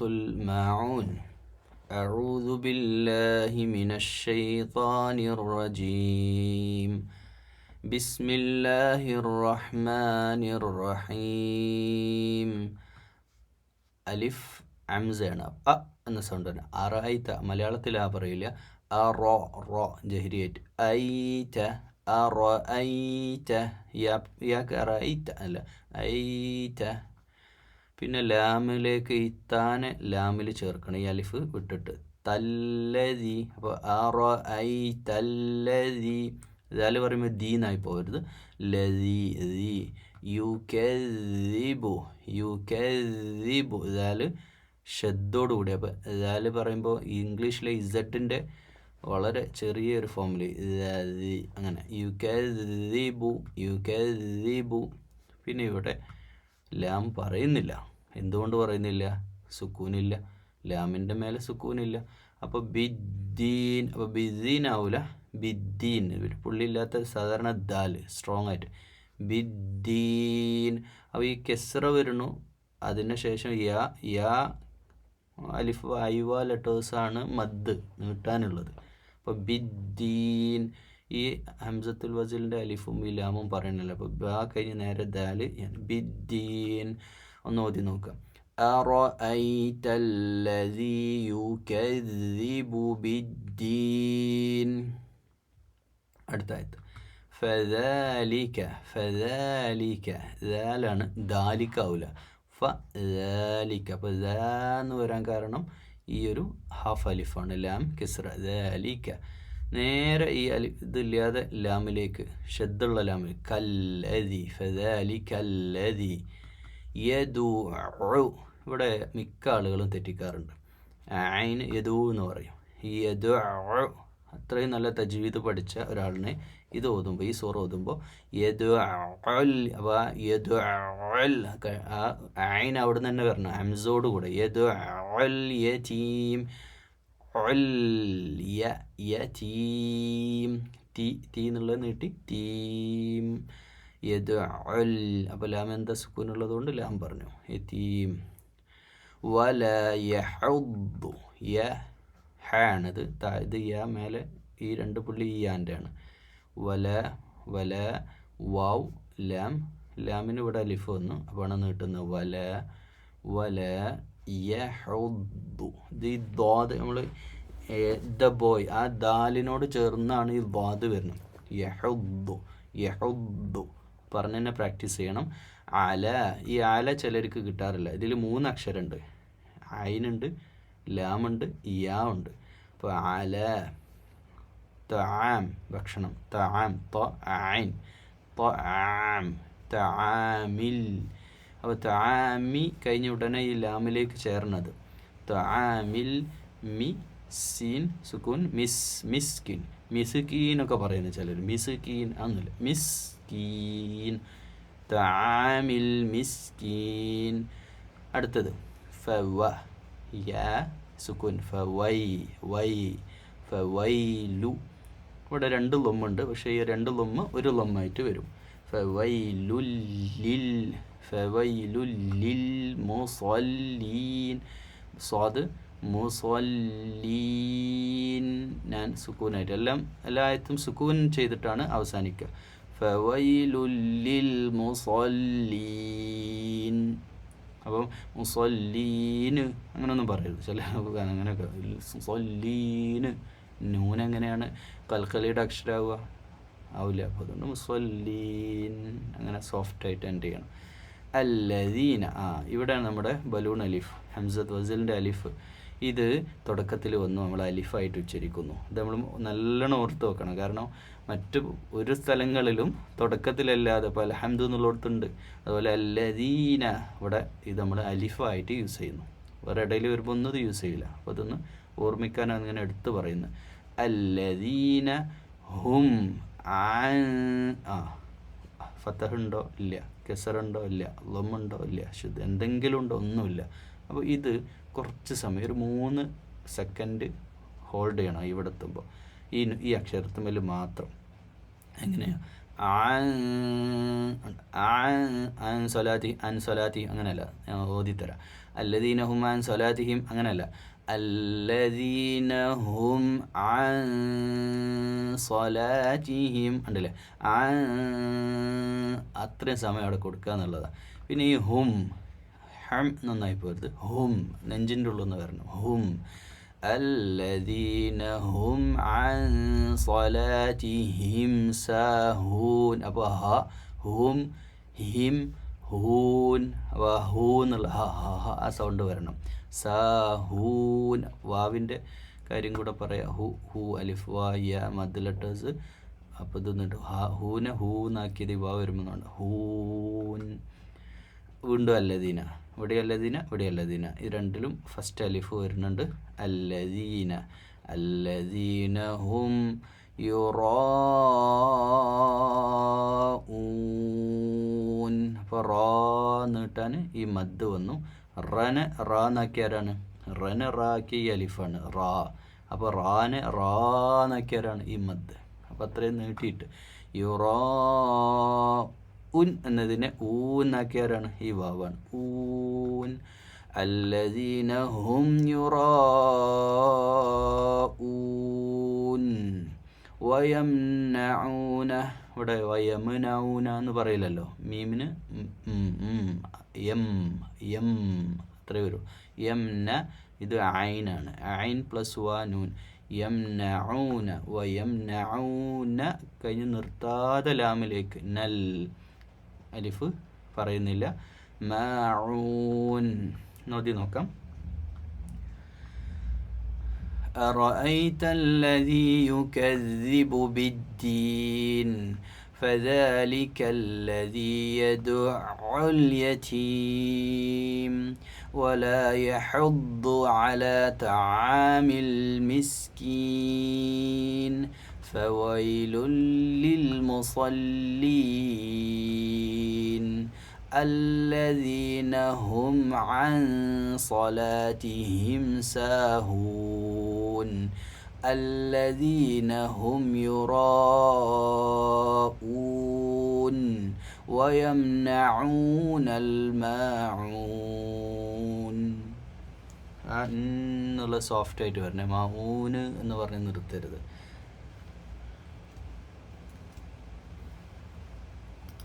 الماعون أعوذ بالله من الشيطان الرجيم بسم الله الرحمن الرحيم അലിഫ് അംസയാണ് എന്ന സൗണ്ട് തന്നെ അറൈത്ത മലയാളത്തിൽ പറയില്ല റോ ജഹരിയായിട്ട് ഐറ്റ അറൈറ്റ യാക്ക് അറൈറ്റ അല്ല ഐറ്റ. പിന്നെ ലാമിലേക്ക് ഇത്താനെ ലാമിൽ ചേർക്കണം, ഈ അലിഫ് വിട്ടിട്ട്. തല്ലതി, അപ്പോൾ തല്ലതി ഇതാല് പറയുമ്പോൾ ദീനായി പോകരുത്. ലതി ദി യുകദിബു യുകദിബു ഇതാല് ഷദ്ദോടുകൂടി. അപ്പോൾ ഇതാല് പറയുമ്പോൾ ഇംഗ്ലീഷിലെ ഇസഡിൻ്റെ വളരെ ചെറിയൊരു ഫോമിൽ അങ്ങനെ യുകദിബു യുകദിബു. പിന്നെ ഇവിടെ ലാം പറയുന്നില്ല. എന്തുകൊണ്ട് പറയുന്നില്ല? സുക്കൂനില്ല, ലാമിൻ്റെ മേലെ സുക്കൂനില്ല. അപ്പോൾ ബിദ്ദീൻ, അപ്പോൾ ബിദ്ദീൻ ആവൂല, ബിദ്ദീൻ. ഒരു പുള്ളിയില്ലാത്ത സാധാരണ ദാല് സ്ട്രോങ് ആയിട്ട് ബിദ്ദീൻ. അപ്പോൾ ഈ കെസ്റ വരുന്നു, അതിന് ശേഷം യാ അലിഫ് ഐവ ലെറ്റേഴ്സാണ് മദ് നീട്ടാനുള്ളത്. അപ്പോൾ ബിദ്ദീൻ, ഈ ഹംസത്തുൽ വസിലിൻ്റെ അലിഫും ഈ ലാമും പറയണില്ല. അപ്പോൾ ബാ കഴിഞ്ഞ് നേരെ ദാല് ബിദ്ദീൻ. ഒന്ന് ഓതി നോക്കാം. أرأيت الذي يكذب بالدين. അടുത്ത ആയത്ത് ഫദാലിക ദാലാണ്, ദാലിക ആവില്ല, ഫദാലിക. അപ്പോൾ എന്ന് വരാൻ കാരണം ഈ ഒരു ഹാഫ് അലിഫാണ്, ലാം കിസ്റ. ദാലിക നേരെ ഈ ഇതില്ലാതെ ലാമിലേക്ക് ഷദ്ദുള്ള ലാമിൽ കല്ലതി ഫദാലികല്ലതി യദു. ഇവിടെ മിക്ക ആളുകളും തെറ്റിക്കാറുണ്ട്. ഐൻ യദു എന്ന് പറയും. ഈ യദു അത്രയും നല്ല തജ്വീദ് പഠിച്ച ഒരാളിനെ ഇത് ഓതുമ്പോൾ, ഈ സൂറ ഓതുമ്പോൾ യദു അപ്പോൾ യദു ഐൻ അവിടെ നിന്ന് തന്നെ വരണം ഹംസോട് കൂടെ. യദു യതീം യതീം തീ എന്നുള്ളത് നീട്ടി തീം യദു. അപ്പോൾ ലാം എന്താ സുക്കൂനുള്ളത് കൊണ്ട് ലാം പറഞ്ഞു യതീം. വല യഹുദ്ദു യ ഹാണത്, ഇത് യാ മേലെ ഈ രണ്ട് പുള്ളി ഈ യാൻ്റെ ആണ്. വല വാവ് ലാം, ലാമിന് ഇവിടെ അലിഫ് വന്നു, അപ്പോൾ നീട്ടുന്നത് വല യഹുദ്ദു. ഇത് ഈ ദ്വാദ് നമ്മൾ ദ ബോയ് ആ ദാലിനോട് ചേർന്നാണ് ഈ ദ്വാദ് വരുന്നത്. യഹുദ്ദു പറഞ്ഞ് തന്നെ പ്രാക്ടീസ് ചെയ്യണം. ഈ ആല ചിലർക്ക് കിട്ടാറില്ല. ഇതിൽ 3 അക്ഷരമുണ്ട്, ഐനുണ്ട്, ലാമുണ്ട്, യാ ഉണ്ട്. അപ്പോൾ ആല തആം ഭക്ഷണം, തആം തആൻ തആം തആമിൽ. അപ്പോൾ തആമി കഴിഞ്ഞ ഉടനെ ഈ ലാമിലേക്ക് ചേർന്നത് തആമിൽ മി സീൻ സുക്കൂൻ മിസ്കിൻ മിസ്കീനൊക്കെ പറയുന്നത് ചിലർ. മിസ്കീൻ അതൊന്നുമില്ല, മിസ്കീൻ തആമിൽ മിസ്കീൻ. അടുത്തത് ഫവ യാ സുക്കൂൻ ഫവൈലു. ഇവിടെ 2 ലൊമ്മുണ്ട്, പക്ഷേ ഈ 2 ലൊമ്മ് ഒരു ലൊമ്മായിട്ട് വരും. ഫവൈലുൽ മുസല്ലീൻ സ്വാദ് മുസല്ലീൻ ഞാൻ സുക്കൂനായിട്ട് എല്ലാ ആയത്തും സുക്കൂൻ ചെയ്തിട്ടാണ് അവസാനിക്കുക. ഫവൈലുൽ മുസല്ലീൻ. അപ്പം മുസല്ലീന് അങ്ങനെയൊന്നും പറയരുത്, ചില അങ്ങനെയൊക്കെ മുസല്ലീന് നൂനെങ്ങനെയാണ് കൽക്കലിയുടെ അക്ഷരമാവുക, ആവില്ല. അപ്പോൾ അതുകൊണ്ട് മുസല്ലീൻ അങ്ങനെ സോഫ്റ്റായിട്ട് എൻഡ് ചെയ്യണം. അല്ലദീന ഇവിടെയാണ് നമ്മുടെ ബലൂൺ അലിഫ്, ഹംസത്ത് വസിലിൻ്റെ അലിഫ്. ഇത് തുടക്കത്തിൽ വന്നു നമ്മൾ അലിഫായിട്ട് ഉച്ചരിക്കുന്നു. ഇത് നമ്മൾ നല്ലോണം ഓർത്ത് വെക്കണം. കാരണം മറ്റു ഒരു സ്ഥലങ്ങളിലും തുടക്കത്തിലല്ലാതെ ഇപ്പോൾ അൽഹംദു എന്നുള്ളിടത്തുണ്ട്. അതുപോലെ അല്ലദീന ഇവിടെ ഇത് നമ്മൾ അലിഫായിട്ട് യൂസ് ചെയ്യുന്നു. വേറെ ഇടയിൽ വരുമ്പോൾ ഒന്നും ഇത് യൂസ് ചെയ്യില്ല. അപ്പോൾ അതൊന്ന് ഓർമ്മിക്കാനാണ് ഇങ്ങനെ എടുത്ത് പറയുന്നത്. അല്ലദീന ഹും ഫതഹുണ്ടോ ഇല്ല, കെസറുണ്ടോ ഇല്ല, ലമ്മുണ്ടോ ഇല്ല, ശുദ്ധ എന്തെങ്കിലും ഉണ്ടോ ഒന്നുമില്ല. അപ്പോൾ ഇത് കുറച്ച് സമയം ഒരു 3 സെക്കൻഡ് ഹോൾഡ് ചെയ്യണം ഇവിടെ എത്തുമ്പോൾ ഈ അക്ഷരത്തുമ്മൽ മാത്രം. എങ്ങനെയാണ് അൻ സ്വലാത്തി അങ്ങനെയല്ല, ഞാൻ ഓതിത്തരാം. അല്ലദീന ഹും അൻ സ്വലാത്തിഹിം അങ്ങനെയല്ല, അല്ലദീന ഹും അൻ സ്വലാത്തിഹിം ഉണ്ടല്ലേ, അത്രയും സമയം അവിടെ കൊടുക്കുക എന്നുള്ളതാണ്. പിന്നെ ഈ ഹും ഹം നന്നായി പോരുത്, ഹും നെഞ്ചിൻ്റെ ഉള്ളിൽ നിന്ന് വരണം, ഹും അല്ലദീന ഹും അൻ സ്വലാത്തിഹിം സാഹൂൻ. അപ്പോൾ ഹ ഹും ഹിം ഹൂൻ, അപ്പോൾ ഹൂ എന്നുള്ള ആ സൗണ്ട് വരണം. സാഹൂൻ വാവിൻ്റെ കാര്യം കൂടെ പറയാം. ഹു അലിഫ് വാ യ മദ് ലെറ്റേഴ്സ്. അപ്പോൾ ഇത് നിന്നിട്ട് ഹൂനെ ഹൂന്നാക്കിയത് വാ വരുമ്പോഴാണ് ഹൂൻ. വീണ്ടും അല്ലദീന, ഇവിടെ അല്ലദീന, ഇവിടെ അല്ലദീന, ഇത് രണ്ടിലും ഫസ്റ്റ് അലിഫ് വരുന്നുണ്ട്. അല്ലദീന അല്ലദീന ഹും യുറാഊൻ. അപ്പോൾ റാ നീട്ടാൻ ഈ മദ് വന്നു. റനെ റാ നാക്കിയാരാണ്? റനെ റാ ആക്കിയ ഈ അലിഫാണ് റാ. അപ്പോൾ റാനെ റാ നാക്കിയാരാണ് ഈ മദ്. അപ്പോൾ അത്രയും നീട്ടിയിട്ട് യുറാ ഉൻ എന്നതിനെ ഊന്നാക്കിയാരാണ് ഈ വാവാണ് ഊൻ. അല്ലദീന ഹും യുറാഊൻ വയംനഊന. ഇവിടെ വയമനഊന എന്ന് പറയില്ലല്ലോ, മീമിന് എം എം അത്രേ വരൂ. യംന ഇത് ഐനാണ്, ഐൻ പ്ലസ് വാ നൂൻ. യംനഊന വയംനഊന കഴിഞ്ഞ് നിർത്താതെ ലാമിലേക്ക് നൽ അലിഫ് പറയുന്നില്ല. മഊൻ നോക്കി നോക്കാം. أرأيت الذي يكذب بالدين فذلك الذي يدع اليتيم ولا يحض على طعام المسكين فويل للمصلين الذين هم عن صلاتهم ساهون الذين هم يراءون ويمنعون الماعون. എന്നുള്ള സോഫ്റ്റ് ആയിട്ട് വരണേ, മാഊന് എന്ന് പറഞ്ഞ് നിർത്തരുത്.